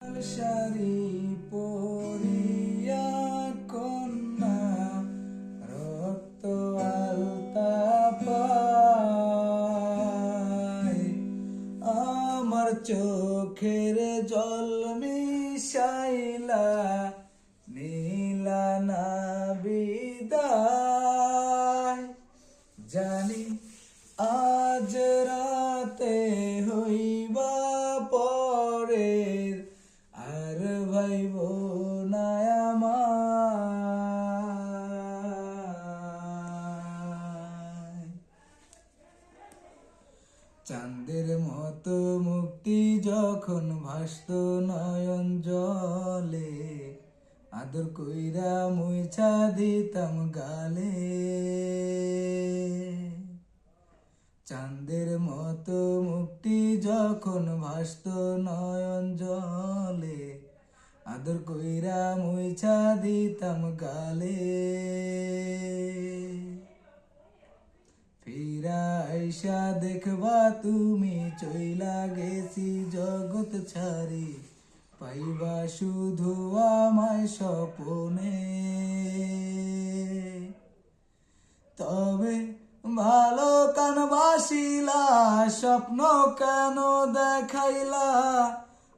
শাড়ি পরিয়া কন্যা রক্ত আলতা পায়, আমার চোখের জল মিশাইলা নীলা না বিদায়। জানি আজ রাতে হইবা পরের, আর ভাইব না আমায়। চাঁদের মতো মুক্তি যখন ভাসত নয়ন জলে, আদর কইরা মুইছা দিতাম গালে। চাঁদের মতো মুক্তি যখন ভাসত নয়ন জলে, আদর কইরা মুইছা দিতাম গালে। ফিরা আইসা দেখবা তুমি চইলা গেছি জগৎ ছাড়ি, পাইবা শুধু আমায় স্বপনে। তবে ভালো কান বাসিলা, স্বপ্ন কেন দেখাইলা,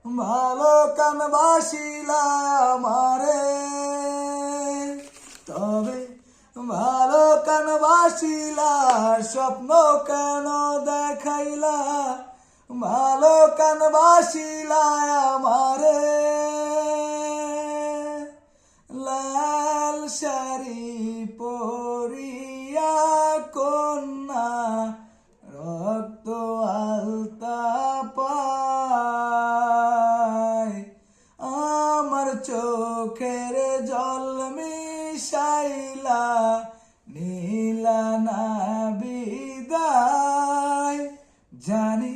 ভালো কান বাসিলা আমারে। তবে ভালো কান বাসিলা, স্বপ্ন কেন দেখাইলা, ভালো কান বাসিলা আমারে। লাল শাড়ি পরিয়া কন্যা রক্ত আলতা পায়, আমার চোখের জল মিশাইলা নীলা না বিদায়। জানি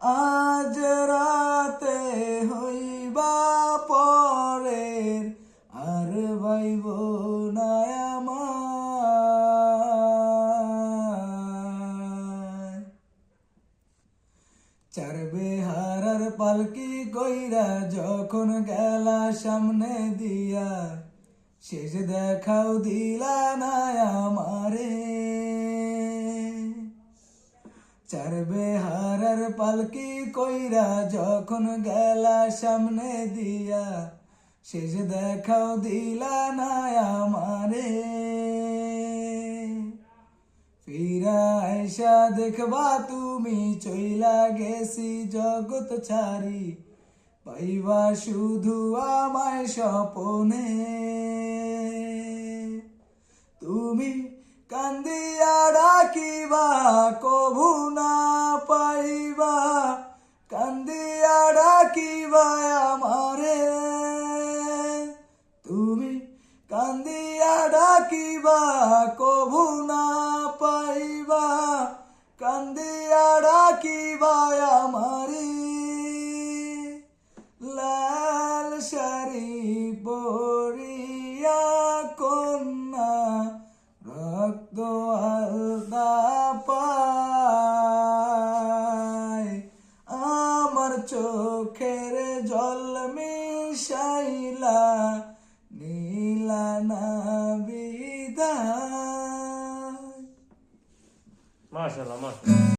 আজ রাতে হইবা পরের, আর ভাইব না আমায়। চার বেহারার পালকি কইরা যখন গেলা সামনে দিয়া, শেষ দেখাও দিলা না আমারে। চার বেহারার পালকি কইরা যখন গেলা সামনে দিয়া, শেষ দেখাও দিলা না আমারে। ফিরা আইসা দেখবা তুমি চইলা গেছি জগৎ ছাড়ি, পাইবা শুধু আমায় স্বপনে। তুমি কান্দিয়া ডাকিবা কভু না পাইবা, কান্দিয়া ডাকিবা আমারে। তুমি কান্দিয়া ডাকিবা কভু না পাইবা, কান্দিয়া ডাকিবা আমারে। লাল শাড়ি পরিয়া কন্যা রক্ত আলতা পায়, আমার চোখের জল মিশাইলা নীলা না বিদায়। মাশাআল্লাহ মাশাআল্লাহ।